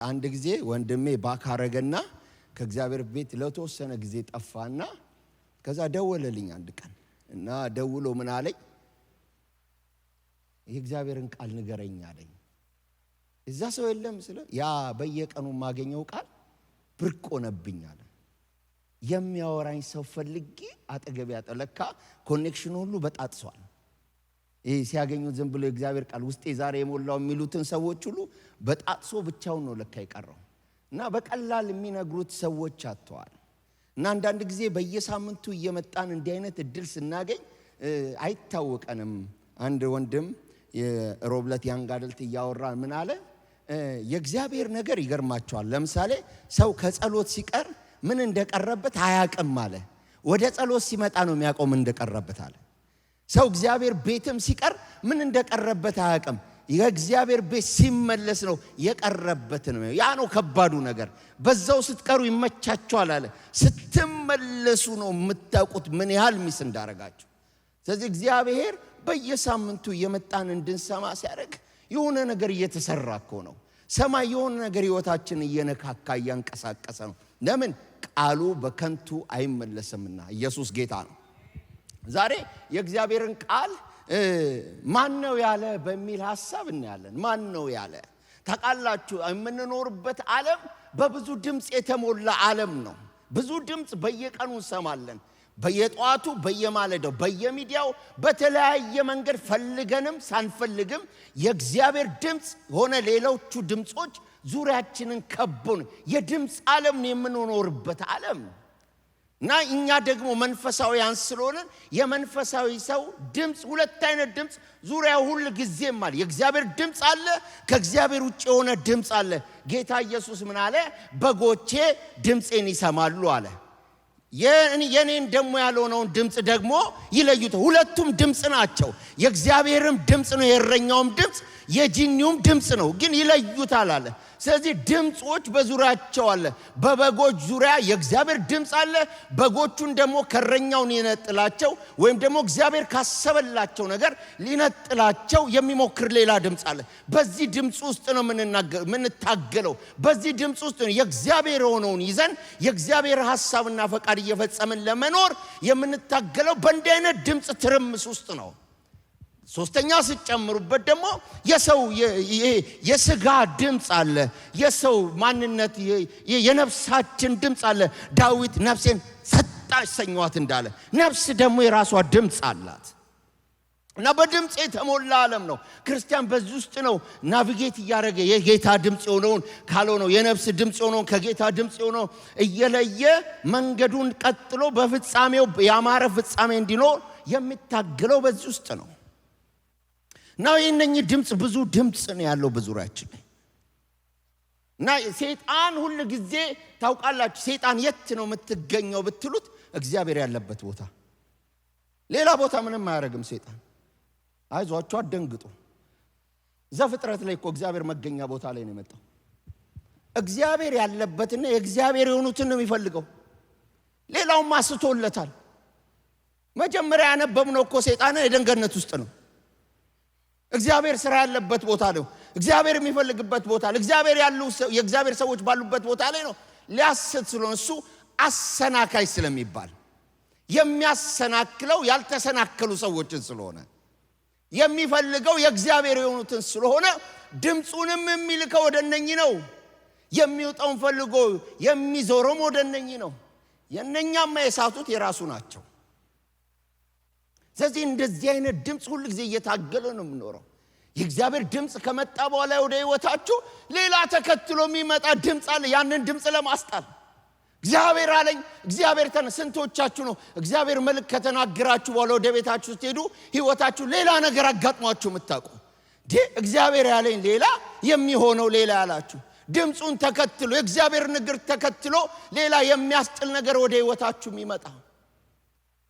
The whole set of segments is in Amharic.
አንድ ጊዜ ወንድሜ ባካረገና ከእግዚአብሔር ቤት ለተወሰነ ጊዜ ጠፋና ከዛ ደወለልኝ አንድ ቀን እና ደውሎ ምን አለኝ የእግዚአብሔርን ቃል ንገረኝ አለኝ። እዛ ሰው የለም ስለ ያ በየቀኑ ማገኘው ቃል ብርቅ ሆነብኝ አለ። የሚያወራኝ ሰው ፈልጌ አጠገብ ያጠለካ ኮኔክሽን ሁሉ በጣጥሷል። ሲያገኙት ዝም ብሎ የእግዚአብሔር ቃል ውስጤ ዛሬ የሞላው የሚሉትን ሰዎች ሁሉ በጣጥሶ ብቻውን ነው ለካ ይቀርው እና በቀላል የሚነግሩት ሰዎች አጥተዋል። እና አንዳንድ ጊዜ በየሳምንቱ እየመጣን እንዲህ አይነት እድል ስናገኝ አይታወቀንም። አንድ ወንድም የሮብለት ያንጋደልት ያወራ ምን አለ የእግዚአብሔር ነገር ይገርማቸዋል። ለምሳሌ ሰው ከጸሎት ሲቀር ምን እንደቀረበት አያውቅም አለ። ወደ ጸሎት ሲመጣ ነው የሚያውቀው ምን እንደቀረበት አለ። ሰው እግዚአብሔር ቤትም ሲቀር ምን እንደቀረበት አያውቅም። የእግዚአብሔር ቤት ሲመለስ ነው የቀረበት ነው። ያ ነው ከባዱ ነገር። በዛው ስትቀሩ ይመቻቸዋል አለ። ስትመለሱ ነው የምታውቁት ምን ያህል ሚስ እንዳረጋችሁ። ስለዚህ እግዚአብሔር በየሳምንቱ የመጣን እንድንሰማ ሲያደርግ የሆነ ነገር እየተሰራ እኮ ነው። ሰማይ የሆነ ነገር ህይወታችን እየነካካ ያንቀሳቀሰ ነው። ለምን ቃሉ በከንቱ አይመለስምና። ኢየሱስ ጌታ ነው። ዛሬ የእግዚአብሔርን ቃል ማን ነው ያለ በሚል ሐሳብ እናያለን። ማን ነው ያለ? ታውቃላችሁ የምንኖርበት ዓለም በብዙ ድምጽ የተሞላ ዓለም ነው። ብዙ ድምጽ በየቀኑ እንሰማለን። በየጧቱ በየማለዳው በየሚዲያው በተለያየ መንገድ ፈልገንም ሳንፈልግም የእግዚአብሔር ድምጽ ሆነ ሌሎቹ ድምጾች ዙሪያችንን ከቦን የድምጽ ዓለም ነው የምንኖርበት ዓለም። እና እኛ ደግሞ መንፈሳዊያን ስለሆነን የመንፈሳዊ ሰው ድምጽ ሁለት አይነት ድምጽ ዙሪያው ሁሉ ጊዜም አለ። የእግዚአብሔር ድምጽ አለ፣ ከእግዚአብሔር ውጭ የሆነ ድምጽ አለ። ጌታ ኢየሱስ ምን አለ? በጎቼ ድምጼን ይሰማሉ አለ። የኔን ደሞ ያልሆነውን ድምጽ ደግሞ ይለዩት። ሁለቱም ድምጽ ናቸው። የእግዚአብሔርም ድምጽ ነው፣ የእረኛውም ድምጽ የጂኒውም ድምጽ ነው፣ ግን ይለዩታል አለ። ስለዚህ ድምጾች በዙሪያቸው አለ። በበጎች ዙሪያ የእግዚአብሔር ድምጽ አለ። በጎቹን ደግሞ ከእረኛው ሊነጥላቸው ወይም ደግሞ እግዚአብሔር ካሰበላቸው ነገር ሊነጥላቸው የሚሞክር ሌላ ድምጽ አለ። በዚህ ድምጽ ውስጥ ነው የምንታገለው። በዚህ ድምጽ ውስጥ ነው የእግዚአብሔር ሆነውን ይዘን የእግዚአብሔር ሐሳብና ፈቃድ እየፈጸምን ለመኖር የምንታገለው። በእንዲህ አይነት ድምጽ ትርምስ ውስጥ ነው። ሶስተኛ ሲጨምሩበት ደግሞ የሰው የሥጋ ድምጽ አለ። የሰው ማንነት የነፍሳችን ድምጽ አለ። ዳዊት ነፍሴን ሰጣች ሰኘዋት እንዳለ ነፍስ ደግሞ የራሷ ድምጽ አላት። እና በድምጽ የተሞላ ዓለም ነው። ክርስቲያን በዚህ ውስጥ ነው ናቪጌት እያደረገ የጌታ ድምጽ የሆነውን ካልሆነው የነፍስ ድምጽ የሆነውን ከጌታ ድምጽ የሆነው እየለየ መንገዱን ቀጥሎ በፍጻሜው ያማረ ፍጻሜ እንዲኖር የሚታገለው በዚህ ውስጥ ነው። ነው የነኚህ ድምጽ ብዙ ድምጽ ነው ያለው በዙሪያችን ላይ። እና ሰይጣን ሁሉ ጊዜ ታውቃላችሁ ሰይጣን የት ነው የምትገኘው ብትሉት እግዚአብሔር ያለበት ቦታ። ሌላ ቦታ ምንም አያረግም ሰይጣን። አይዟችሁ አትደንግጡ። ዘፍጥረት ላይ እኮ እግዚአብሔር መገኛ ቦታ ላይ ነው የመጣው። እግዚአብሔር ያለበትና የእግዚአብሔር የሆኑትን ነው የሚፈልገው። ሌላው ማስቶለታል። መጀመሪያ ያነበብነው እኮ ሰይጣን የኤደን ገነት ውስጥ ነው። እግዚአብሔር ስራ ያለበት ቦታ ነው። እግዚአብሔር የሚፈልግበት ቦታ ነው። እግዚአብሔር ያሉ የእግዚአብሔር ሰዎች ባሉበት ቦታ ላይ ነው። ሊያስት ስለሆነ እሱ አሰናካይ ስለሚባል የሚያሰናክለው ያልተሰናከሉ ሰዎችን ስለሆነ የሚፈልገው የእግዚአብሔር የሆኑትን ስለሆነ ድምጹንም የሚልከው ወደነኚህ ነው። የሚወጣውን ፈልጎ የሚዞረው ወደነኚህ ነው። የነኛማ የሳቱት የራሱ ናቸው። ስለዚህ እንደዚህ አይነት ድምጽ ሁሉ ጊዜ እየታገለ ነው የምኖረው። የእግዚአብሔር ድምጽ ከመጣ በኋላ ወደ ህይወታችሁ ሌላ ተከትሎ የሚመጣ ድምጽ አለ። ያንን ድምጽ ለማስጣል እግዚአብሔር አለኝ እግዚአብሔር ስንቶቻችሁ ነው እግዚአብሔር መልእክት ከተናገራችሁ በኋላ ወደ ቤታችሁ ስትሄዱ ህይወታችሁ ሌላ ነገር አጋጥሟችሁ የምታውቁ? እግዚአብሔር ያለኝ ሌላ የሚሆነው ሌላ ያላችሁ ድምጹን ተከትሎ የእግዚአብሔር ንግር ተከትሎ ሌላ የሚያስጥል ነገር ወደ ህይወታችሁ የሚመጣ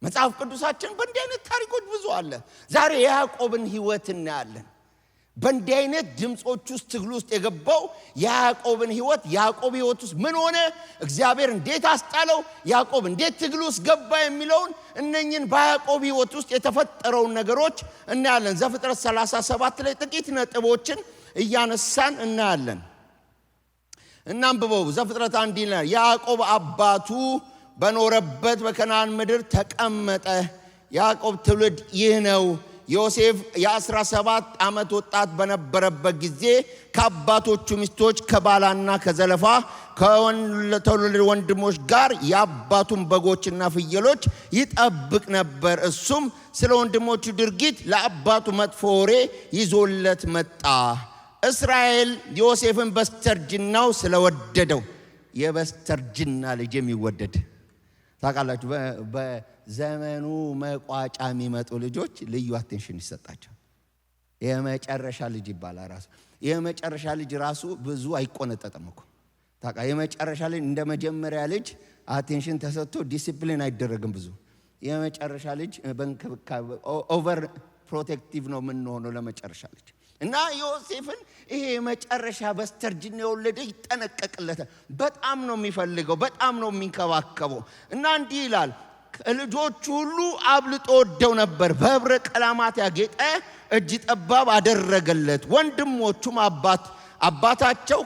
መጽሐፍ ቅዱሳችን በእንዲህ አይነት ታሪኮች ብዙ አለ። ዛሬ ያዕቆብን ህይወት እናያለን። በእንዲህ አይነት ድምጾች ውስጥ ትግል ውስጥ የገባው ያዕቆብን ህይወት ያዕቆብ ህይወት ውስጥ ምን ሆነ? እግዚአብሔር እንዴት አስጣለው? ያዕቆብ እንዴት ትግል ውስጥ ገባ የሚለውን እነኚህን በያዕቆብ ህይወት ውስጥ የተፈጠረውን ነገሮች እናያለን። ዘፍጥረት 37 ላይ ጥቂት ነጥቦችን እያነሳን እናያለን። እናንብበው። ዘፍጥረት 1 ይላል ያዕቆብ አባቱ በኖረበት በከናን ምድር ተቀመጠ። ያዕቆብ ትውልድ ይህ ነው። ዮሴፍ የ17 ዓመት ወጣት በነበረበት ጊዜ ከአባቶቹ ሚስቶች ከባላና ከዘለፋ ከተወለዱ ወንድሞች ጋር የአባቱን በጎችና ፍየሎች ይጠብቅ ነበር። እሱም ስለ ወንድሞቹ ድርጊት ለአባቱ መጥፎ ወሬ ይዞለት መጣ። እስራኤል ዮሴፍን በስተርጅናው ስለወደደው፣ የበስተርጅና ልጅ የሚወደድ ታውቃላችሁ፣ በዘመኑ መቋጫ የሚመጡ ልጆች ልዩ አቴንሽን ይሰጣቸው። የመጨረሻ ልጅ ይባላል። ራሱ የመጨረሻ ልጅ ራሱ ብዙ አይቆነጠጥም እኮ ታውቃ። የመጨረሻ ልጅ እንደ መጀመሪያ ልጅ አቴንሽን ተሰጥቶ ዲሲፕሊን አይደረግም። ብዙ የመጨረሻ ልጅ በእንክብካቤ ኦቨር ፕሮቴክቲቭ ነው የምንሆነው ለመጨረሻ ልጅ። እና ዮሴፍን ይሄ መጨረሻ በስተርጅና የወለደ ይጠነቀቅለታል። በጣም ነው የሚፈልገው፣ በጣም ነው የሚንከባከበው። እና እንዲህ ይላል ልጆቹ ሁሉ አብልጦ ወደው ነበር። በህብረ ቀለማት ያጌጠ እጅ ጠባብ አደረገለት። ወንድሞቹም አባታቸው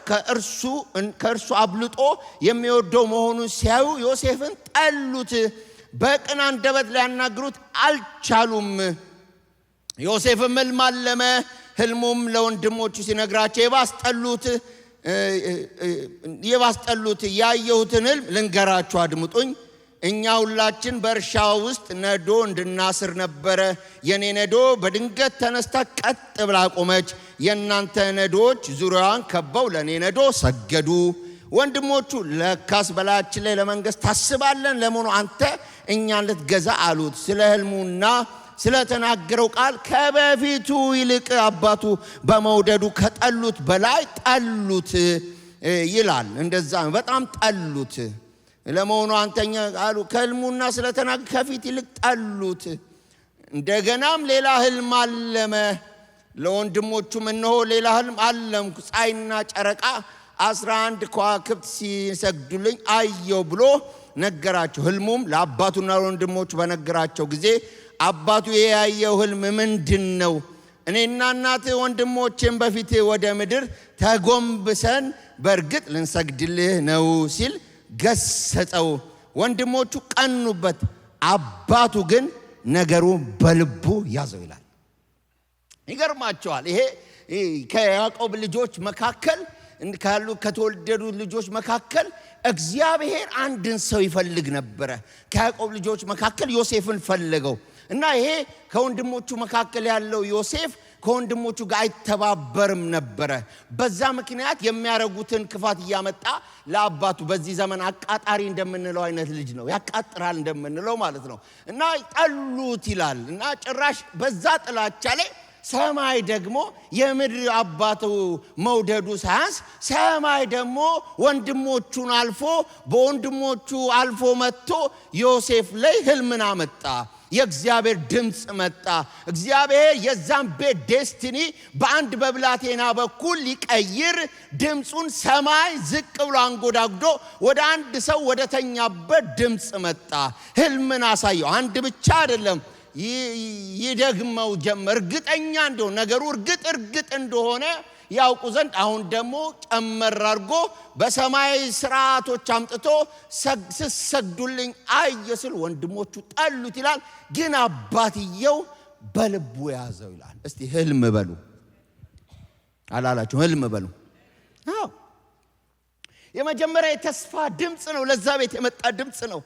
ከእርሱ አብልጦ የሚወደው መሆኑን ሲያዩ ዮሴፍን ጠሉት። በቅን አንደበት ሊያናግሩት አልቻሉም። ዮሴፍም ሕልም አለመ። ሕልሙም ለወንድሞቹ ሲነግራቸው የባስጠሉት ያየሁትን ሕልም ልንገራችሁ አድምጡኝ። እኛ ሁላችን በእርሻ ውስጥ ነዶ እንድናስር ነበረ። የኔ ነዶ በድንገት ተነስታ ቀጥ ብላ ቆመች። የእናንተ ነዶዎች ዙሪያዋን ከበው ለኔ ነዶ ሰገዱ። ወንድሞቹ ለካስ በላያችን ላይ ለመንገስ ታስባለን? ለመሆኑ አንተ እኛን ልትገዛ አሉት። ስለ ሕልሙና ስለተናገረው ቃል ከበፊቱ ይልቅ አባቱ በመውደዱ ከጠሉት በላይ ጠሉት ይላል። እንደዛ በጣም ጠሉት። ለመሆኑ አንተኛ አሉ ከሕልሙና ስለተናገረው ከፊት ይልቅ ጠሉት። እንደገናም ሌላ ሕልም አለመ። ለወንድሞቹም እነሆ ሌላ ሕልም አለምኩ፣ ፀሐይና ጨረቃ 11 ከዋክብት ሲሰግዱልኝ አየው ብሎ ነገራቸው። ሕልሙም ለአባቱና ለወንድሞቹ በነገራቸው ጊዜ አባቱ ያየው ሕልም ምንድን ነው? እኔና እናትህ ወንድሞቼም በፊት ወደ ምድር ተጎንብሰን በእርግጥ ልንሰግድልህ ነው ሲል ገሰጸው። ወንድሞቹ ቀኑበት፣ አባቱ ግን ነገሩን በልቡ ያዘው ይላል። ይገርማቸዋል። ይሄ ከያዕቆብ ልጆች መካከል ካሉ ከተወለዱ ልጆች መካከል እግዚአብሔር አንድን ሰው ይፈልግ ነበረ። ከያዕቆብ ልጆች መካከል ዮሴፍን ፈለገው እና ይሄ ከወንድሞቹ መካከል ያለው ዮሴፍ ከወንድሞቹ ጋር አይተባበርም ነበረ። በዛ ምክንያት የሚያረጉትን ክፋት እያመጣ ለአባቱ በዚህ ዘመን አቃጣሪ እንደምንለው አይነት ልጅ ነው፣ ያቃጥራል እንደምንለው ማለት ነው። እና ጠሉት ይላል። እና ጭራሽ በዛ ጥላቻ ላይ ሰማይ ደግሞ የምድር አባቱ መውደዱ ሳያንስ ሰማይ ደግሞ ወንድሞቹን አልፎ በወንድሞቹ አልፎ መጥቶ ዮሴፍ ላይ ሕልምን አመጣ። የእግዚአብሔር ድምፅ መጣ። እግዚአብሔር የዛን ቤት ዴስቲኒ በአንድ በብላቴና በኩል ሊቀይር ድምፁን ሰማይ ዝቅ ብሎ አንጎዳጉዶ ወደ አንድ ሰው ወደ ተኛበት ድምፅ መጣ። ሕልምን አሳየው። አንድ ብቻ አይደለም፣ ይደግመው ጀመር። እርግጠኛ እንደሆነ ነገሩ እርግጥ እንደሆነ ያውቁ ዘንድ አሁን ደግሞ ጨመር አድርጎ በሰማይ ስርዓቶች አምጥቶ ስሰግዱልኝ አየ ሲል ወንድሞቹ ጠሉት ይላል። ግን አባትየው በልቡ ያዘው ይላል። እስቲ ሕልም በሉ አላላችሁ? ሕልም በሉ። አዎ የመጀመሪያ የተስፋ ድምፅ ነው። ለዛ ቤት የመጣ ድምፅ ነው።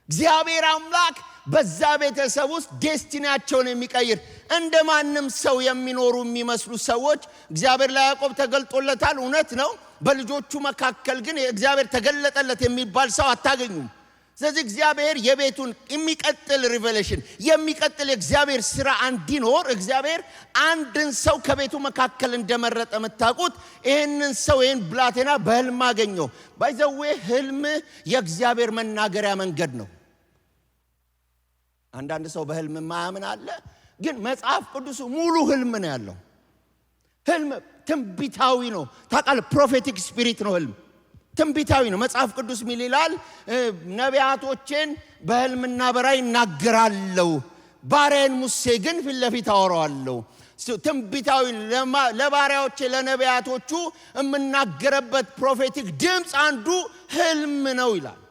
እግዚአብሔር አምላክ በዛ ቤተሰብ ውስጥ ዴስቲኒያቸውን የሚቀይር እንደ ማንም ሰው የሚኖሩ የሚመስሉ ሰዎች እግዚአብሔር ለያዕቆብ ተገልጦለታል፣ እውነት ነው። በልጆቹ መካከል ግን እግዚአብሔር ተገለጠለት የሚባል ሰው አታገኙም። ስለዚህ እግዚአብሔር የቤቱን የሚቀጥል ሪቨሌሽን የሚቀጥል የእግዚአብሔር ስራ እንዲኖር እግዚአብሔር አንድን ሰው ከቤቱ መካከል እንደመረጠ የምታውቁት ይህንን ሰው ይህን ብላቴና በሕልም አገኘው። ባይዘዌ ሕልም የእግዚአብሔር መናገሪያ መንገድ ነው። አንዳንድ ሰው በሕልም ማያምን አለ። ግን መጽሐፍ ቅዱስ ሙሉ ሕልም ነው ያለው። ሕልም ትንቢታዊ ነው። ታውቃለህ፣ ፕሮፌቲክ ስፒሪት ነው ሕልም። ትንቢታዊ ነው። መጽሐፍ ቅዱስ ምን ይላል? ነቢያቶችን በሕልምና በራእይ እናገራለሁ፣ ባሪያዬን ሙሴ ግን ፊት ለፊት አወራዋለሁ። ትንቢታዊ ለባሪያዎቼ ለነቢያቶቹ የምናገረበት ፕሮፌቲክ ድምፅ አንዱ ህልም ነው ይላል።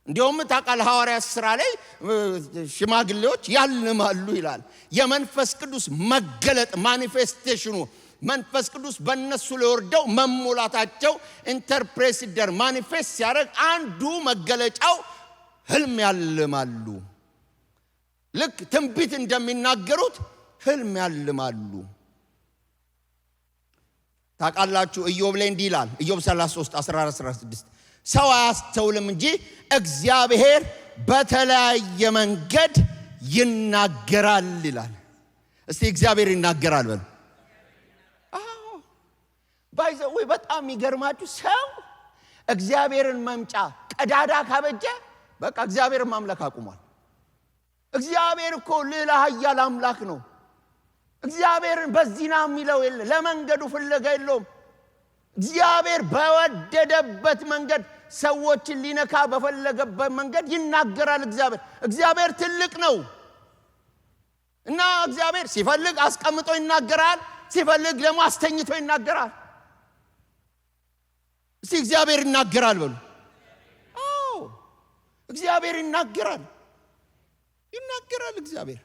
እንዲሁም ታውቃለህ ሐዋርያት ሥራ ላይ ሽማግሌዎች ያልማሉ ይላል። የመንፈስ ቅዱስ መገለጥ ማኒፌስቴሽኑ መንፈስ ቅዱስ በእነሱ ላይ ወርደው መሞላታቸው ኢንተርፕሬት ሲደር ማኒፌስት ሲያደርግ አንዱ መገለጫው ህልም ያልማሉ። ልክ ትንቢት እንደሚናገሩት ህልም ያልማሉ። ታውቃላችሁ ኢዮብ ላይ እንዲህ ይላል። ኢዮብ 33:14-16 ሰው አያስተውልም እንጂ እግዚአብሔር በተለያየ መንገድ ይናገራል ይላል። እስቲ እግዚአብሔር ይናገራል በሉ። ባይዘው በጣም የሚገርማችሁ ሰው እግዚአብሔርን መምጫ ቀዳዳ ካበጀ በቃ እግዚአብሔርን ማምለክ አቁሟል። እግዚአብሔር እኮ ልዕለ ኃያል አምላክ ነው። እግዚአብሔርን በዚህና የሚለው የለ፣ ለመንገዱ ፍለጋ የለውም። እግዚአብሔር በወደደበት መንገድ ሰዎችን ሊነካ በፈለገበት መንገድ ይናገራል። እግዚአብሔር ትልቅ ነው እና እግዚአብሔር ሲፈልግ አስቀምጦ ይናገራል፣ ሲፈልግ ደግሞ አስተኝቶ ይናገራል። እስቲ እግዚአብሔር ይናገራል በሉ። አዎ እግዚአብሔር ይናገራል እግዚአብሔር።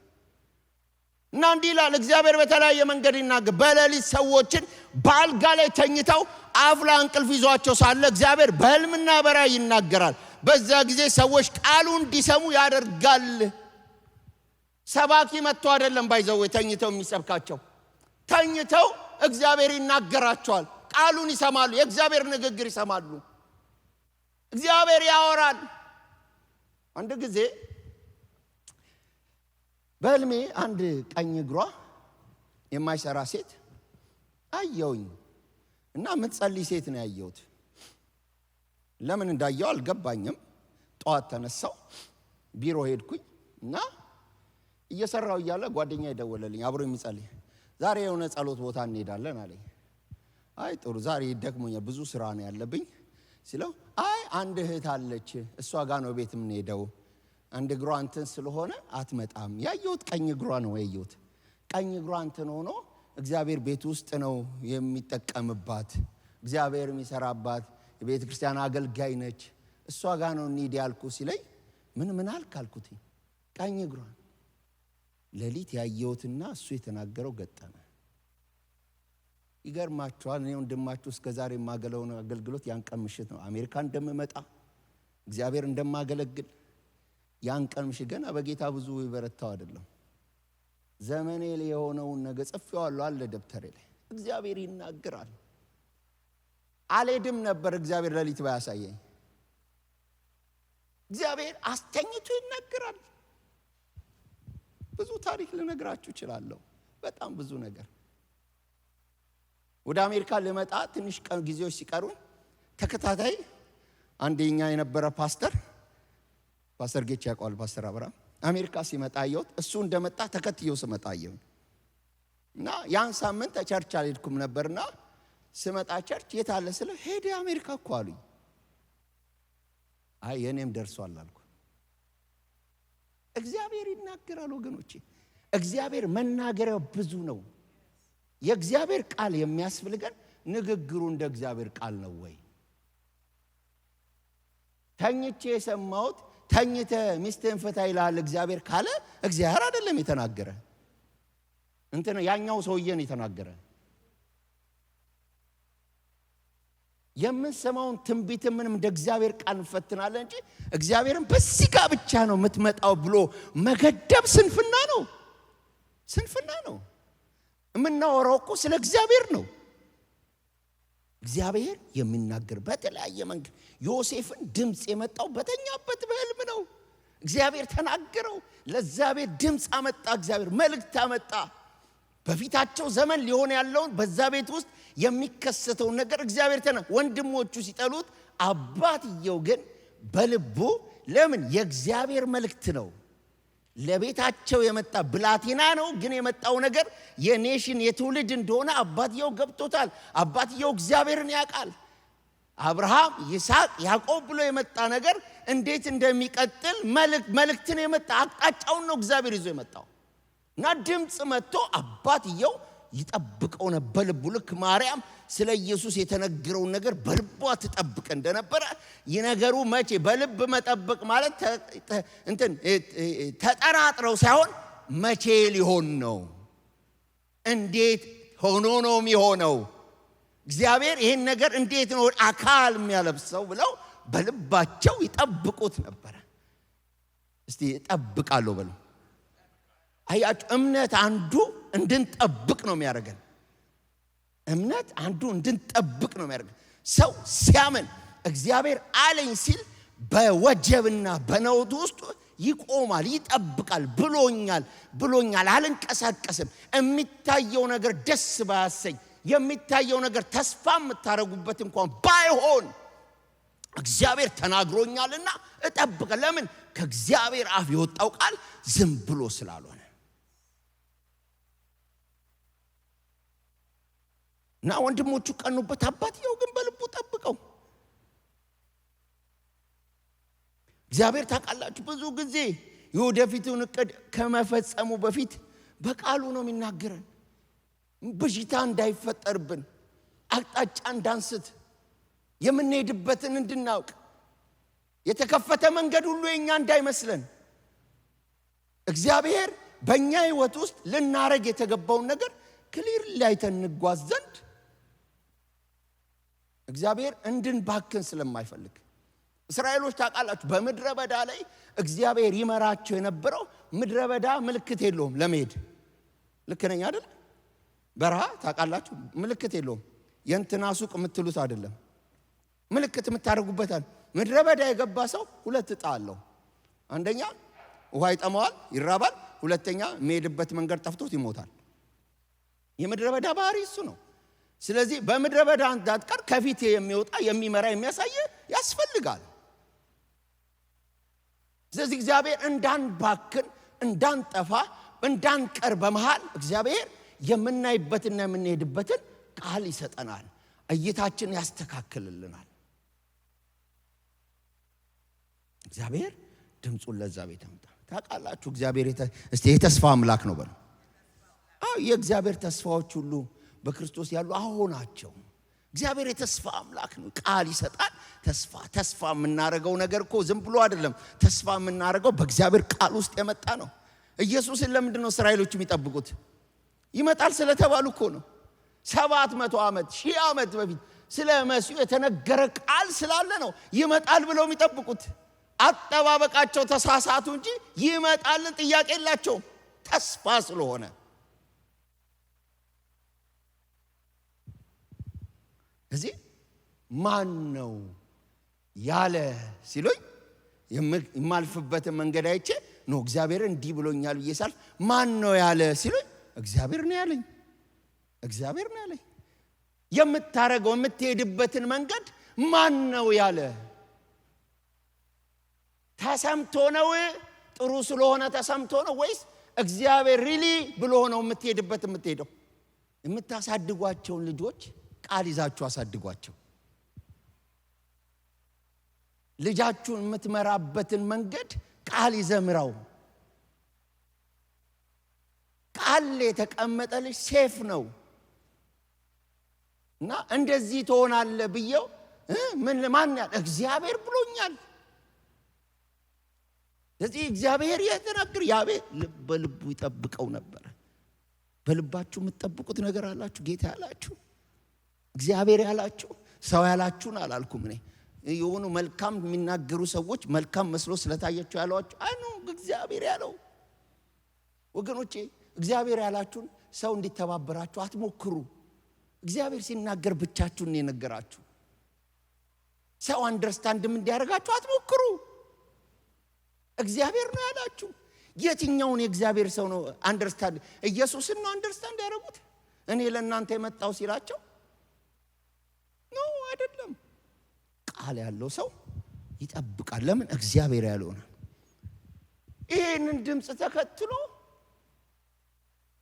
እና እንዲህ ይላል እግዚአብሔር በተለያየ መንገድ ይናገራል። በሌሊት ሰዎችን በአልጋ ላይ ተኝተው አፍላ እንቅልፍ ይዟቸው ሳለ እግዚአብሔር በህልምና በራእይ ይናገራል። በዛ ጊዜ ሰዎች ቃሉን እንዲሰሙ ያደርጋል። ሰባኪ መጥቶ አይደለም ባይዘው ተኝተው የሚሰብካቸው፣ ተኝተው እግዚአብሔር ይናገራቸዋል። ቃሉን ይሰማሉ፣ የእግዚአብሔር ንግግር ይሰማሉ። እግዚአብሔር ያወራል። አንድ ጊዜ በህልሜ አንድ ቀኝ እግሯ የማይሰራ ሴት አየሁኝ እና የምትጸልይ ሴት ነው ያየሁት። ለምን እንዳየው አልገባኝም። ጠዋት ተነሳው ቢሮ ሄድኩኝ እና እየሰራው እያለ ጓደኛ ይደወለልኝ፣ አብሮ የሚጸልይ ዛሬ የሆነ ጸሎት ቦታ እንሄዳለን አለኝ። አይ ጥሩ ዛሬ ደክሞኛል ብዙ ስራ ነው ያለብኝ ሲለው፣ አይ አንድ እህት አለች እሷ ጋር ነው ቤት የምንሄደው፣ አንድ እግሯ እንትን ስለሆነ አትመጣም። ያየሁት ቀኝ እግሯ ነው ያየሁት። ቀኝ እግሯ እንትን ሆኖ እግዚአብሔር ቤት ውስጥ ነው የሚጠቀምባት፣ እግዚአብሔር የሚሰራባት የቤተ ክርስቲያን አገልጋይ ነች፣ እሷ ጋር ነው እንሂድ ያልኩ ሲለኝ፣ ምን አልክ አልኩት። ቀኝ እግሯ ሌሊት ያየሁትና እሱ የተናገረው ገጠመ። ይገርማችኋል። እኔ ወንድማችሁ እስከዛሬ የማገለውን አገልግሎት ያን ቀን ምሽት ነው አሜሪካ እንደምመጣ እግዚአብሔር እንደማገለግል ያን ቀን ምሽት ገና በጌታ ብዙ ይበረታው አይደለም ዘመኔ ላይ የሆነውን ነገር ጽፌዋለሁ አለ ደብተሬ ላይ። እግዚአብሔር ይናገራል። አልሄድም ነበር እግዚአብሔር ሌሊት ባያሳየኝ። እግዚአብሔር አስተኝቶ ይናገራል። ብዙ ታሪክ ልነግራችሁ እችላለሁ፣ በጣም ብዙ ነገር። ወደ አሜሪካ ልመጣ ትንሽ ቀን ጊዜዎች ሲቀሩ ተከታታይ አንደኛ የነበረ ፓስተር ጌች ያውቀዋል፣ ፓስተር አብርሃም አሜሪካ ሲመጣ አየሁት። እሱ እንደመጣ ተከትየው ስመጣ አየሁ እና ያን ሳምንት ቸርች አልሄድኩም ነበርና ስመጣ ቸርች የት አለ ስለ ሄደ አሜሪካ እኮ አሉኝ። አይ የኔም ደርሷል አልኩ። እግዚአብሔር ይናገራል ወገኖቼ። እግዚአብሔር መናገሪያው ብዙ ነው። የእግዚአብሔር ቃል የሚያስፈልገን ንግግሩ እንደ እግዚአብሔር ቃል ነው ወይ? ተኝቼ የሰማሁት ተኝተ ሚስትህን ፍታ ይላል እግዚአብሔር ካለ እግዚአብሔር አይደለም የተናገረ፣ እንትን ያኛው ሰውዬ ነው የተናገረ። የምንሰማውን ትንቢት ምንም እንደ እግዚአብሔር ቃል እንፈትናለን እንጂ እግዚአብሔርን በዚህ ጋር ብቻ ነው የምትመጣው ብሎ መገደብ ስንፍና ነው። የምናወራው እኮ ስለ እግዚአብሔር ነው። እግዚአብሔር የሚናገር በተለያየ መንገድ። ዮሴፍን ድምፅ የመጣው በተኛበት በህልም ነው። እግዚአብሔር ተናገረው። ለዛ ቤት ድምፅ አመጣ፣ እግዚአብሔር መልእክት አመጣ። በፊታቸው ዘመን ሊሆን ያለውን በዛ ቤት ውስጥ የሚከሰተውን ነገር እግዚአብሔር ወንድሞቹ ሲጠሉት፣ አባትየው ግን በልቡ ለምን የእግዚአብሔር መልእክት ነው ለቤታቸው የመጣ ብላቴና ነው። ግን የመጣው ነገር የኔሽን የትውልድ እንደሆነ አባትየው ገብቶታል። አባትየው እግዚአብሔርን ያውቃል። አብርሃም፣ ይስሐቅ፣ ያዕቆብ ብሎ የመጣ ነገር እንዴት እንደሚቀጥል መልእክትን የመጣ አቅጣጫውን ነው እግዚአብሔር ይዞ የመጣው። እና ድምጽ መጥቶ አባትየው ይጠብቀው ነበር በልቡ። ልክ ማርያም ስለ ኢየሱስ የተነገረው ነገር በልቧ ትጠብቅ እንደነበረ ይነገሩ። መቼ በልብ መጠበቅ ማለት ተጠራጥረው ሳይሆን መቼ ሊሆን ነው፣ እንዴት ሆኖ ነው የሚሆነው፣ እግዚአብሔር ይሄን ነገር እንዴት ነው አካል የሚያለብሰው ብለው በልባቸው ይጠብቁት ነበር። እስቲ እጠብቃለሁ በሉ። አያችሁ፣ እምነት አንዱ እንድንጠብቅ ነው የሚያደርገን። እምነት አንዱ እንድንጠብቅ ነው የሚያደርገን። ሰው ሲያምን እግዚአብሔር አለኝ ሲል በወጀብና በነውጥ ውስጥ ይቆማል፣ ይጠብቃል። ብሎኛል አልንቀሳቀስም። የሚታየው ነገር ደስ ባያሰኝ፣ የሚታየው ነገር ተስፋ የምታረጉበት እንኳን ባይሆን እግዚአብሔር ተናግሮኛልና እጠብቀ። ለምን? ከእግዚአብሔር አፍ የወጣው ቃል ዝም ብሎ ስላልሆነ። እና ወንድሞቹ ቀኑበት፣ አባትየው ግን በልቡ ጠብቀው። እግዚአብሔር ታውቃላችሁ ብዙ ጊዜ የወደፊቱን እቅድ ከመፈጸሙ በፊት በቃሉ ነው የሚናገረን። ብዥታ እንዳይፈጠርብን፣ አቅጣጫ እንዳንስት፣ የምንሄድበትን እንድናውቅ፣ የተከፈተ መንገድ ሁሉ የኛ እንዳይመስለን። እግዚአብሔር በእኛ ሕይወት ውስጥ ልናረግ የተገባውን ነገር ክሊር ላይተን እንጓዝ ዘንድ እግዚአብሔር እንድንባክን ስለማይፈልግ። እስራኤሎች ታውቃላችሁ በምድረ በዳ ላይ እግዚአብሔር ይመራቸው የነበረው ምድረ በዳ ምልክት የለውም ለመሄድ። ልክ ነኝ አይደል? በረሃ ታውቃላችሁ ምልክት የለውም። የእንትና ሱቅ የምትሉት አይደለም፣ ምልክት የምታደርጉበታል። ምድረ በዳ የገባ ሰው ሁለት ዕጣ አለው። አንደኛ ውሃ ይጠማዋል፣ ይራባል። ሁለተኛ የሚሄድበት መንገድ ጠፍቶት ይሞታል። የምድረ በዳ ባህሪ እሱ ነው። ስለዚህ በምድረ በዳ እንዳትቀር ከፊት የሚወጣ የሚመራ የሚያሳይ ያስፈልጋል። ስለዚህ እግዚአብሔር እንዳንባክን፣ እንዳንጠፋ፣ እንዳንቀር በመሃል እግዚአብሔር የምናይበትና የምንሄድበትን ቃል ይሰጠናል። እይታችን ያስተካክልልናል። እግዚአብሔር ድምጹን ለዛ ቤት አምጣ። ታውቃላችሁ እግዚአብሔር እስቲ የተስፋ አምላክ ነው በሉ። የእግዚአብሔር ተስፋዎች ሁሉ በክርስቶስ ያሉ አሁናቸው። እግዚአብሔር የተስፋ አምላክ ነው። ቃል ይሰጣል። ተስፋ የምናረገው ነገር እኮ ዝም ብሎ አይደለም። ተስፋ የምናረገው በእግዚአብሔር ቃል ውስጥ የመጣ ነው። ኢየሱስን ለምንድን ነው እስራኤሎች የሚጠብቁት? ይመጣል ስለተባሉ እኮ ነው። 700 ዓመት 1000 ዓመት በፊት ስለ መሲሁ የተነገረ ቃል ስላለ ነው ይመጣል ብለው የሚጠብቁት። አጠባበቃቸው ተሳሳቱ እንጂ ይመጣልን ጥያቄ የላቸውም፣ ተስፋ ስለሆነ። እዚህ ማን ነው ያለ ሲሉኝ የማልፍበትን መንገድ አይቼ ነው እግዚአብሔር እንዲህ ብሎኛል ብዬ ሳልፍ ማን ነው ያለ ሲሉኝ እግዚአብሔር ነው ያለኝ። እግዚአብሔር ነው ያለኝ። የምታረገው የምትሄድበትን መንገድ ማን ነው ያለ? ተሰምቶ ነው? ጥሩ ስለሆነ ተሰምቶ ነው ወይስ እግዚአብሔር ሪሊ ብሎ ነው የምትሄድበት የምትሄደው? የምታሳድጓቸውን ልጆች ቃል ይዛችሁ አሳድጓቸው። ልጃችሁን የምትመራበትን መንገድ ቃል ይዘምራው። ቃል የተቀመጠልሽ ሴፍ ነው እና እንደዚህ ትሆናለህ ብየው ማን ያለ? እግዚአብሔር ብሎኛል። ስለዚህ እግዚአብሔር የተናገረ ያቤ በልቡ ይጠብቀው ነበር። በልባችሁ የምትጠብቁት ነገር አላችሁ። ጌታ ያላችሁ፣ እግዚአብሔር ያላችሁ፣ ሰው ያላችሁን አላልኩም እኔ። የሆኑ መልካም የሚናገሩ ሰዎች መልካም መስሎ ስለታያችሁ ያሏችሁ አይኑ እግዚአብሔር ያለው። ወገኖቼ እግዚአብሔር ያላችሁን ሰው እንዲተባበራችሁ አትሞክሩ። እግዚአብሔር ሲናገር ብቻችሁን የነገራችሁ ሰው አንደርስታንድም እንዲያደርጋችሁ አትሞክሩ። እግዚአብሔር ነው ያላችሁ። የትኛውን የእግዚአብሔር ሰው ነው አንደርስታንድ? ኢየሱስን ነው አንደርስታንድ ያደረጉት? እኔ ለእናንተ የመጣው ሲላቸው ነው አይደለም። ቃል ያለው ሰው ይጠብቃል። ለምን? እግዚአብሔር ያለው ነው። ይሄንን ድምጽ ተከትሎ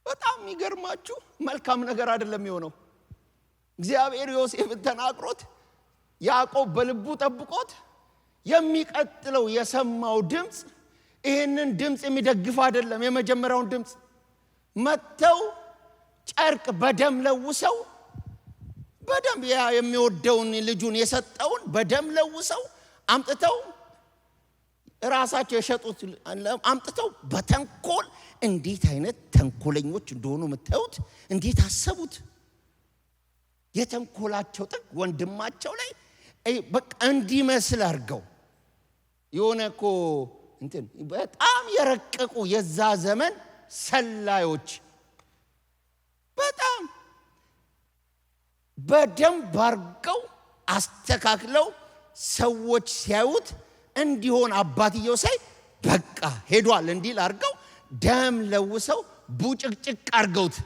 በጣም የሚገርማችሁ መልካም ነገር አይደለም የሆነው። እግዚአብሔር ዮሴፍን ተናግሮት ያዕቆብ በልቡ ጠብቆት የሚቀጥለው የሰማው ድምጽ ይሄንን ድምጽ የሚደግፍ አይደለም። የመጀመሪያውን ድምጽ መተው ጨርቅ በደም ለውሰው በደም የሚወደውን ልጁን የሰጠውን በደም ለውሰው አምጥተው ራሳቸው የሸጡት አምጥተው በተንኮል እንዴት አይነት ተንኮለኞች እንደሆኑ መተውት እንዴት አሰቡት የተንኮላቸው ጥግ ወንድማቸው ላይ በቃ እንዲመስል አርገው የሆነኮ እንትን በጣም የረቀቁ የዛ ዘመን ሰላዮች በጣም በደንብ አርገው አስተካክለው ሰዎች ሲያዩት እንዲሆን አባትየው ሳይ በቃ ሄዷል እንዲል አርገው ደም ለውሰው ቡጭቅጭቅ አርገውት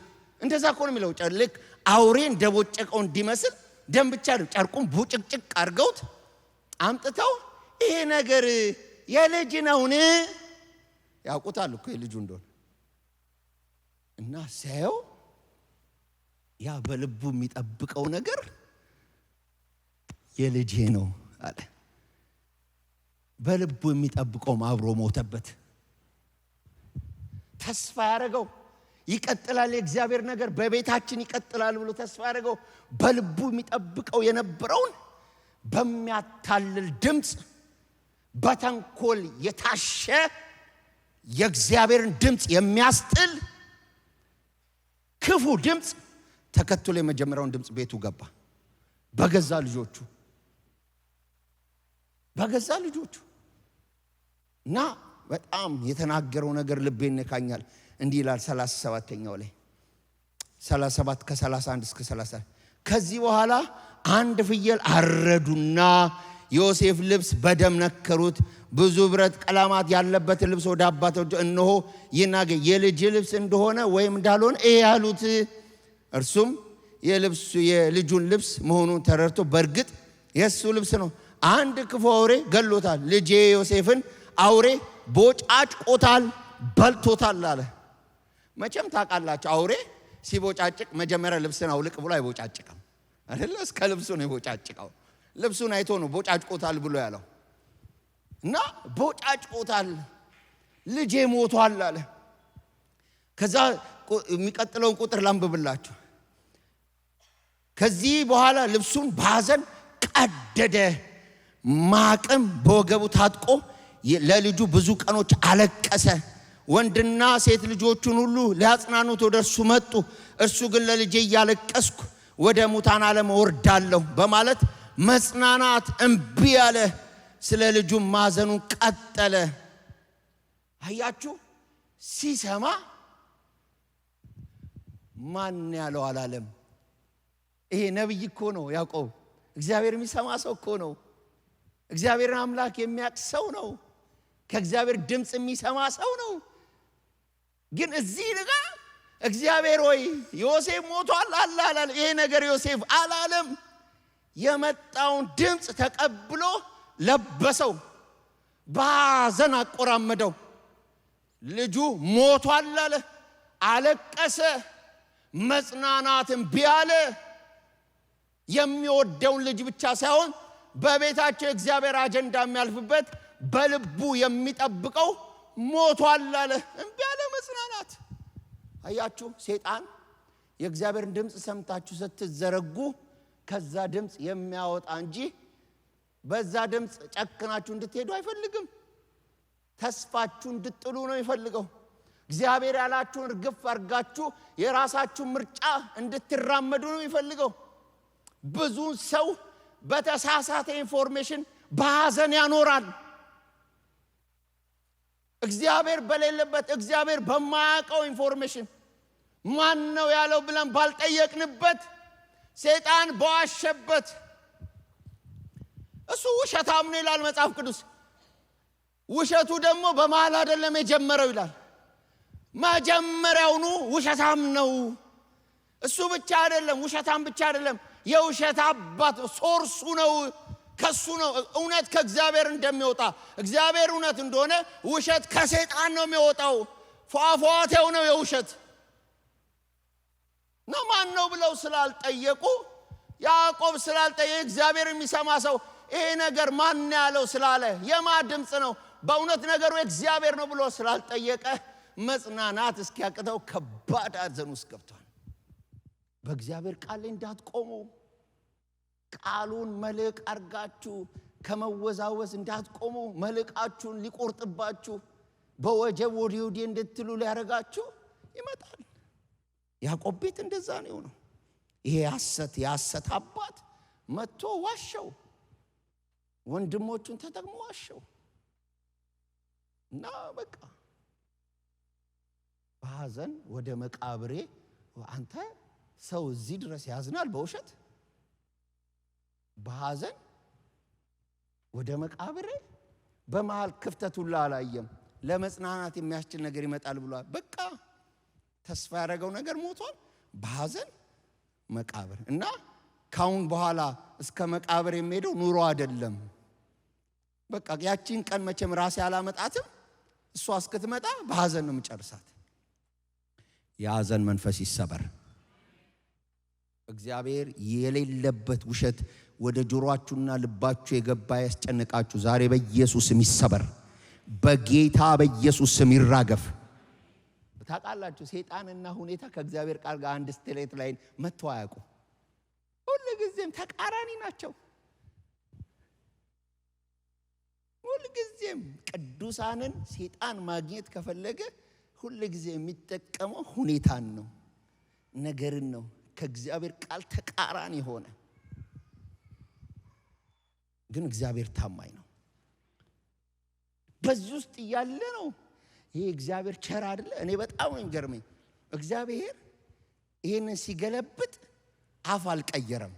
እንደዛ እኮ ነው የሚለው ጨርቅ አውሬ እንደቦጨቀው እንዲመስል ደም ብቻ ነው ጨርቁን ቡጭቅጭቅ አርገውት አምጥተው ይሄ ነገር የልጅ ነውን ያውቁታል እኮ የልጁ እንደሆነ እና ሳይው ያ በልቡ የሚጠብቀው ነገር የልጄ ነው አለ በልቡ የሚጠብቀው አብሮ ሞተበት ተስፋ ያረጋው ይቀጥላል የእግዚአብሔር ነገር በቤታችን ይቀጥላል ብሎ ተስፋ ያረጋው በልቡ የሚጠብቀው የነበረውን በሚያታልል ድምጽ በተንኮል የታሸ የእግዚአብሔርን ድምጽ የሚያስጥል ክፉ ድምጽ ተከትሎ የመጀመሪያውን ድምጽ ቤቱ ገባ በገዛ ልጆቹ እና በጣም የተናገረው ነገር ልቤን ነካኛል እንዲህ ይላል 37ኛው ላይ 37 ከ31 እስከ 30 ከዚህ በኋላ አንድ ፍየል አረዱና ዮሴፍ ልብስ በደም ነከሩት ብዙ ብረት ቀለማት ያለበት ልብስ ወደ አባቶቹ እነሆ ይናገ የልጅ ልብስ እንደሆነ ወይም እንዳልሆነ ያሉት እርሱም የልጁን ልብስ መሆኑን ተረድቶ በርግጥ የሱ ልብስ ነው አንድ ክፉ አውሬ ገሎታል ልጄ ዮሴፍን አውሬ ቦጫጭቆታል በልቶታል አለ መቼም ታውቃላችሁ አውሬ ሲቦጫጭቅ መጀመሪያ ልብስን አውልቅ ብሎ አይቦጫጭቅም አይደል እስከ ልብሱ ነው ይቦጫጭቀው ልብሱን አይቶ ነው ቦጫጭቆታል ብሎ ያለው እና ቦጫጭቆታል ልጄ ሞቷል አለ ከዛ የሚቀጥለውን ቁጥር ላንብብላችሁ ከዚህ በኋላ ልብሱን በሐዘን ቀደደ ማቅም በወገቡ ታጥቆ ለልጁ ብዙ ቀኖች አለቀሰ ወንድና ሴት ልጆቹን ሁሉ ሊያጽናኑት ወደርሱ መጡ እርሱ ግን ለልጄ ያለቀስኩ ወደ ሙታን ዓለም ወርዳለሁ በማለት መጽናናት እንቢ ያለ ስለ ልጁ ማዘኑን ቀጠለ አያችሁ ሲሰማ ማን ያለው አላለም ይሄ ነብይ እኮ ነው ያዕቆብ እግዚአብሔር የሚሰማ ሰው እኮ ነው እግዚአብሔርን አምላክ የሚያውቅ ሰው ነው ከእግዚአብሔር ድምጽ የሚሰማ ሰው ነው ግን እዚህ ነገር እግዚአብሔር ሆይ ዮሴፍ ሞቷል አላለም ይሄ ነገር ዮሴፍ አላለም የመጣውን ድምጽ ተቀብሎ ለበሰው ባዘን አቆራመደው ልጁ ሞቷል አለ አለቀሰ መጽናናትን ቢያለ የሚወደውን ልጅ ብቻ ሳይሆን በቤታቸው እግዚአብሔር አጀንዳ የሚያልፍበት በልቡ የሚጠብቀው ሞቷል አለ እንቢ ያለ መጽናናት አያችሁ ሰይጣን የእግዚአብሔርን ድምጽ ሰምታችሁ ስትዘረጉ ከዛ ድምጽ የሚያወጣ እንጂ በዛ ድምጽ ጨክናችሁ እንድትሄዱ አይፈልግም ተስፋችሁ እንድትጥሉ ነው ይፈልገው እግዚአብሔር ያላችሁን እርግፍ አርጋችሁ የራሳችሁ ምርጫ እንድትራመዱ ነው ይፈልገው ብዙ ሰው በተሳሳተ ኢንፎርሜሽን በሐዘን ያኖራል እግዚአብሔር በሌለበት እግዚአብሔር በማያውቀው ኢንፎርሜሽን ማን ነው ያለው ብለን ባልጠየቅንበት ሰይጣን በዋሸበት እሱ ውሸታም ነው ይላል መጽሐፍ ቅዱስ ውሸቱ ደግሞ በመሃል አይደለም የጀመረው ይላል መጀመሪያውኑ ውሸታም ነው እሱ ብቻ አይደለም ውሸታም ብቻ አይደለም የውሸት አባት ሶርሱ ነው ከሱ ነው እውነት ከእግዚአብሔር እንደሚወጣ እግዚአብሔር እውነት እንደሆነ ውሸት ከሰይጣን ነው የሚወጣው ፏፏቴው ነው የውሸት ነው ማን ነው ብለው ስላልጠየቁ ያዕቆብ ስላልጠየቀ እግዚአብሔር የሚሰማ ሰው ይሄ ነገር ማን ያለው ስላለ የማ ድምጽ ነው በእውነት ነገሩ እግዚአብሔር ነው ብሎ ስላልጠየቀ መጽናናት እስኪያቅተው ከባድ ሐዘን ውስጥ ገብቷል። በእግዚአብሔር ቃል ላይ እንዳትቆሙ፣ ቃሉን መልሕቅ አርጋችሁ ከመወዛወዝ እንዳትቆሙ፣ መልሕቃችሁን ሊቆርጥባችሁ በወጀብ ወዲህ ወዲህ እንድትሉ ሊያረጋችሁ ይመጣል። ያዕቆብ ቤት እንደዛ ነው። ይሄ የሐሰት አባት መጥቶ ዋሸው፣ ወንድሞቹን ተጠቅሞ ዋሸው እና በቃ በሐዘን ወደ መቃብሬ። አንተ ሰው እዚህ ድረስ ያዝናል በውሸት በሐዘን ወደ መቃብሬ። በመሃል ክፍተቱን አላየም። ለመጽናናት የሚያስችል ነገር ይመጣል ብሏል። በቃ ተስፋ ያደረገው ነገር ሞቷል። በሐዘን መቃብር እና ካሁን በኋላ እስከ መቃብር የሚሄደው ኑሮ አይደለም። በቃ ያቺን ቀን መቼም ራሴ አላመጣትም፣ እሷ እስክትመጣ በሐዘን ነው የምጨርሳት። የሐዘን መንፈስ ይሰበር። እግዚአብሔር የሌለበት ውሸት ወደ ጆሮአችሁና ልባችሁ የገባ ያስጨንቃችሁ ዛሬ በኢየሱስ ስም ይሰበር፣ በጌታ በኢየሱስ ስም ይራገፍ። ታውቃላችሁ ሰይጣንና ሁኔታ ከእግዚአብሔር ቃል ጋር አንድ ስትሬት ላይን መጥተው አያውቁም። ሁሉ ጊዜም ተቃራኒ ናቸው። ሁሉ ጊዜም ቅዱሳንን ሰይጣን ማግኘት ከፈለገ ሁሉ ጊዜ የሚጠቀመው ሁኔታን ነው፣ ነገርን ነው። ከእግዚአብሔር ቃል ተቃራኒ ሆነ። ግን እግዚአብሔር ታማኝ ነው። በዚህ ውስጥ ያለ ነው። ይሄ እግዚአብሔር ቸር አይደለ? እኔ በጣም ነው የሚገርመኝ። እግዚአብሔር ይሄንን ሲገለብጥ አፍ አልቀየረም፣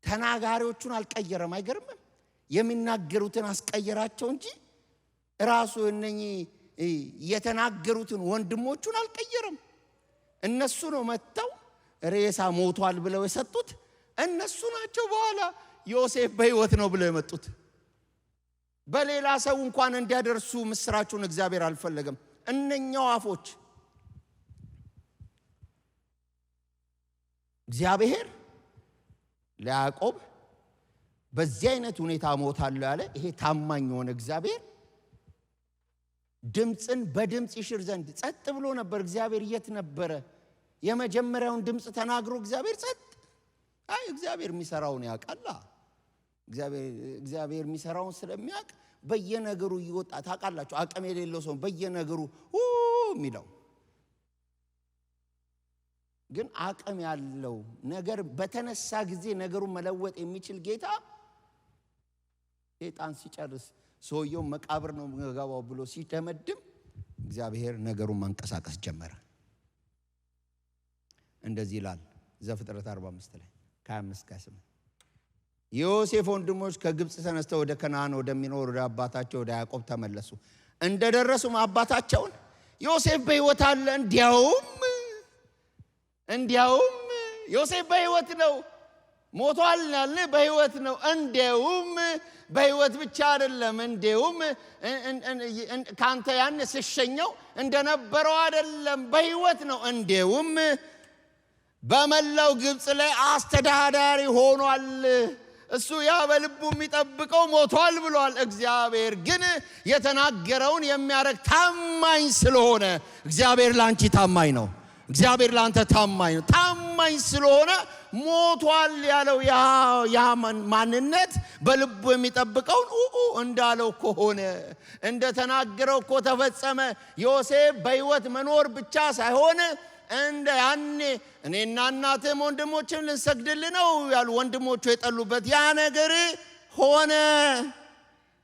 ተናጋሪዎቹን አልቀየረም። አይገርምም? የሚናገሩትን አስቀየራቸው እንጂ ራሱ እነኚህ የተናገሩትን ወንድሞቹን አልቀየረም። እነሱ ነው መተው ሬሳ ሞቷል ብለው የሰጡት እነሱ ናቸው። በኋላ ዮሴፍ በሕይወት ነው ብለው የመጡት። በሌላ ሰው እንኳን እንዲያደርሱ ምስራቹን እግዚአብሔር አልፈለገም። እነኛው አፎች እግዚአብሔር ለያዕቆብ በዚህ አይነት ሁኔታ ሞታለሁ ያለ ይሄ ታማኝ የሆነ እግዚአብሔር ድምፅን በድምፅ ይሽር ዘንድ ጸጥ ብሎ ነበር። እግዚአብሔር የት ነበረ? የመጀመሪያውን ድምፅ ተናግሮ እግዚአብሔር ጸጥ። አይ እግዚአብሔር የሚሰራውን ያውቃል። እግዚአብሔር የሚሰራውን ስለሚያውቅ በየነገሩ ይወጣ። ታውቃላችሁ አቅም የሌለው ሰው በየነገሩ የሚለው ግን አቅም ያለው ነገር በተነሳ ጊዜ ነገሩን መለወጥ የሚችል ጌታ ሰይጣን ሲጨርስ ሰውየው መቃብር ነው ገባው ብሎ ሲደመድም እግዚአብሔር ነገሩን ማንቀሳቀስ ጀመረ። እንደዚህ ይላል ዘፍጥረት 45 ላይ ከ5-8 ዮሴፍ ወንድሞች ከግብጽ ተነስተው ወደ ከነዓን ወደሚኖር ወደ አባታቸው ወደ ያዕቆብ ተመለሱ። እንደደረሱም አባታቸውን ዮሴፍ በሕይወት አለ፣ እንዲያውም ዮሴፍ በሕይወት ነው፣ ሞቷል ያለ በሕይወት ነው። እንዲያውም በሕይወት ብቻ አይደለም፣ እንዲያውም ካንተ ያን ስሸኘው እንደነበረው አይደለም፣ በሕይወት ነው። እንዲያውም በመላው ግብጽ ላይ አስተዳዳሪ ሆኗል። እሱ ያ በልቡ የሚጠብቀው ሞቷል ብሏል። እግዚአብሔር ግን የተናገረውን የሚያደርግ ታማኝ ስለሆነ እግዚአብሔር ላንቺ ታማኝ ነው። እግዚአብሔር ላንተ ታማኝ ነው። ታማኝ ስለሆነ ሞቷል ያለው ያ ማንነት በልቡ የሚጠብቀውን እንዳለው ከሆነ እንደተናገረው እኮ ተፈጸመ። ዮሴፍ በሕይወት መኖር ብቻ ሳይሆን እንደ ያኔ እኔና እናትም ወንድሞችን ልንሰግድልህ ነው ያሉ ወንድሞቹ የጠሉበት ያ ነገር ሆነ።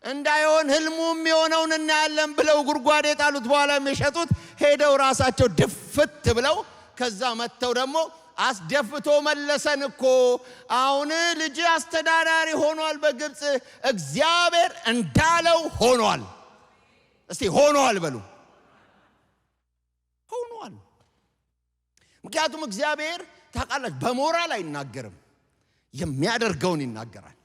እንዳይሆን ህልሙም የሆነውን እናያለን ብለው ጉድጓድ የጣሉት በኋላ የሸጡት ሄደው ራሳቸው ድፍት ብለው ከዛ መተው ደግሞ አስደፍቶ መለሰን እኮ አሁን ልጅ አስተዳዳሪ ሆኗል በግብጽ። እግዚአብሔር እንዳለው ሆኗል። እስቲ ሆኗል በሉ። ሆኗል። ምክንያቱም እግዚአብሔር ታውቃላችሁ በሞራል አይናገርም፣ የሚያደርገውን ይናገራል።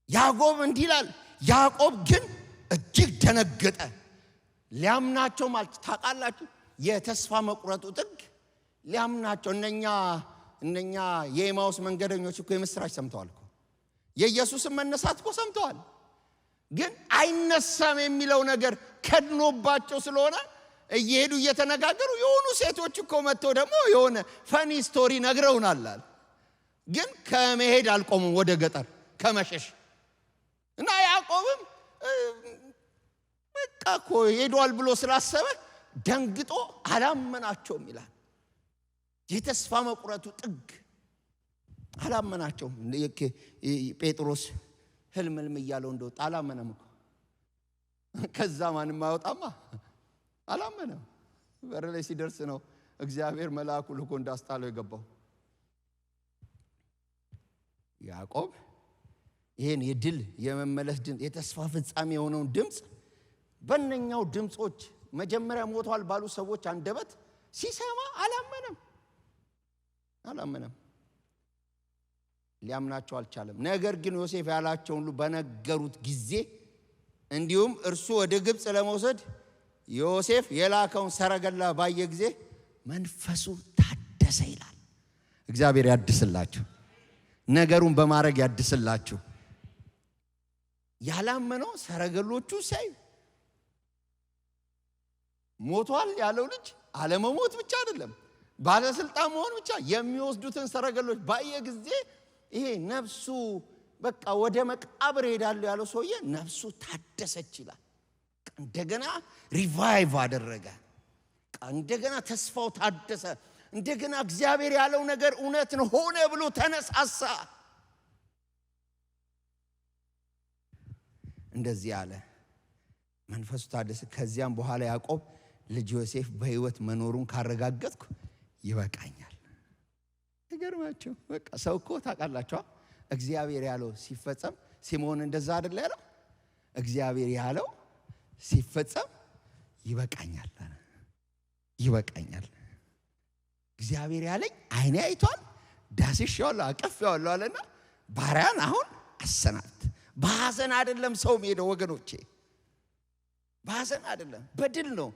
ያዕቆብ እንዲህ ይላል። ያዕቆብ ግን እጅግ ደነገጠ፣ ሊያምናቸው ማለት ታውቃላችሁ የተስፋ መቁረጡ ጥግ ሊያምናቸው። እነኛ የኤማውስ መንገደኞች እኮ የምስራች ሰምተዋል እኮ የኢየሱስን መነሳት እኮ ሰምተዋል። ግን አይነሳም የሚለው ነገር ከድኖባቸው ስለሆነ እየሄዱ እየተነጋገሩ የሆኑ ሴቶች እኮ መጥተው ደግሞ የሆነ ፈኒ ስቶሪ ነግረውናል። ግን ከመሄድ አልቆሙም ወደ ገጠር ከመሸሽ እና ያዕቆብም በቃ እኮ ሄዷል ብሎ ስላሰበ ደንግጦ አላመናቸውም ይላል። የተስፋ መቁረጡ ጥግ አላመናቸውም። ጴጥሮስ ህልም እያለው እንደወጣ አላመነም እኮ። ከዛ ማንም አይወጣማ አላመነም። በር ላይ ሲደርስ ነው እግዚአብሔር መልአኩ ልኮ እንዳስጣለው የገባው። ያዕቆብ ይሄን የድል የመመለስ ድምፅ የተስፋ ፍጻሜ የሆነውን ድምፅ በእነኛው ድምጾች መጀመሪያ ሞቷል ባሉ ሰዎች አንደበት ሲሰማ አላመነም። ሊያምናቸው አልቻለም። ነገር ግን ዮሴፍ ያላቸውን ሁሉ በነገሩት ጊዜ እንዲሁም እርሱ ወደ ግብፅ ለመውሰድ ዮሴፍ የላከውን ሰረገላ ባየ ጊዜ መንፈሱ ታደሰ ይላል። እግዚአብሔር ያድስላችሁ፣ ነገሩን በማድረግ ያድስላችሁ። ያላመነው ሰረገሎቹ ሳይ ሞቷል ያለው ልጅ አለመሞት ብቻ አይደለም፣ ባለስልጣን መሆን ብቻ የሚወስዱትን ሰረገሎች ባየ ጊዜ ይሄ ነፍሱ በቃ ወደ መቃብር ሄዳለሁ ያለው ሰውዬ ነፍሱ ታደሰች ይላል። እንደገና ሪቫይቭ አደረገ። እንደገና ተስፋው ታደሰ። እንደገና እግዚአብሔር ያለው ነገር እውነት ነው ሆነ ብሎ ተነሳሳ። እንደዚህ አለ፣ መንፈሱ ታደሰ። ከዚያም በኋላ ያዕቆብ ልጅ ዮሴፍ በሕይወት መኖሩን ካረጋገጥኩ ይበቃኛል። ይገርማችሁ። በቃ ሰው እኮ ታውቃላችሁ እግዚአብሔር ያለው ሲፈጸም፣ ሲሞን እንደዛ አይደለ ያለው? እግዚአብሔር ያለው ሲፈጸም ይበቃኛል። እግዚአብሔር ያለኝ አይኔ አይቷል፣ ዳስሼዋለሁ፣ አቀፌዋለሁ አለና ባሪያን አሁን አሰናብት። በሐዘን አይደለም ሰው ሄደው ወገኖቼ፣ በሐዘን አይደለም፣ በድል ነው።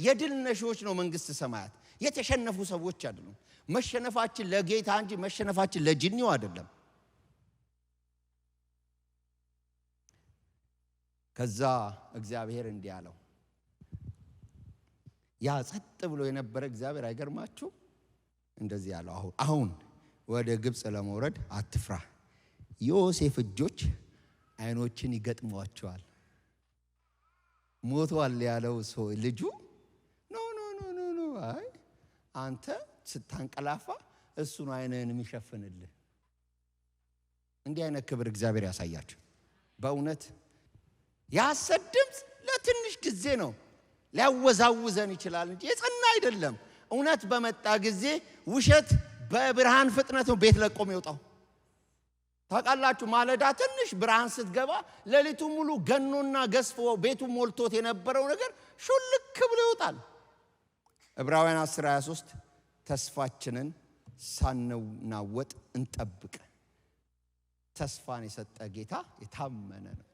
የድል ነሺዎች ነው መንግስት ሰማያት። የተሸነፉ ሰዎች አይደሉም። መሸነፋችን ለጌታ እንጂ መሸነፋችን ለጅኒው አይደለም። ከዛ እግዚአብሔር እንዲህ አለው። ያ ጸጥ ብሎ የነበረ እግዚአብሔር አይገርማችሁ? እንደዚህ ያለው አሁን ወደ ግብፅ ለመውረድ አትፍራ፣ ዮሴፍ እጆች አይኖችን ይገጥሟቸዋል። ሞቷል ያለው ሰው ልጁ ኖ አይ አንተ ስታንቀላፋ እሱ ነው አይንህን የሚሸፍንልህ። እንዲህ አይነት ክብር እግዚአብሔር ያሳያችሁ። በእውነት የሐሰት ድምፅ ለትንሽ ጊዜ ነው ሊያወዛውዘን ይችላል እንጂ የጸና አይደለም። እውነት በመጣ ጊዜ ውሸት በብርሃን ፍጥነት ነው ቤት ለቆ የሚወጣው። ታውቃላችሁ፣ ማለዳ ትንሽ ብርሃን ስትገባ ሌሊቱ ሙሉ ገኖና ገዝፎ ቤቱ ሞልቶት የነበረው ነገር ሹልክ ብሎ ይወጣል። ዕብራውያን 10:23 ተስፋችንን ሳንናወጥ እንጠብቅ። ተስፋን የሰጠ ጌታ የታመነ ነው።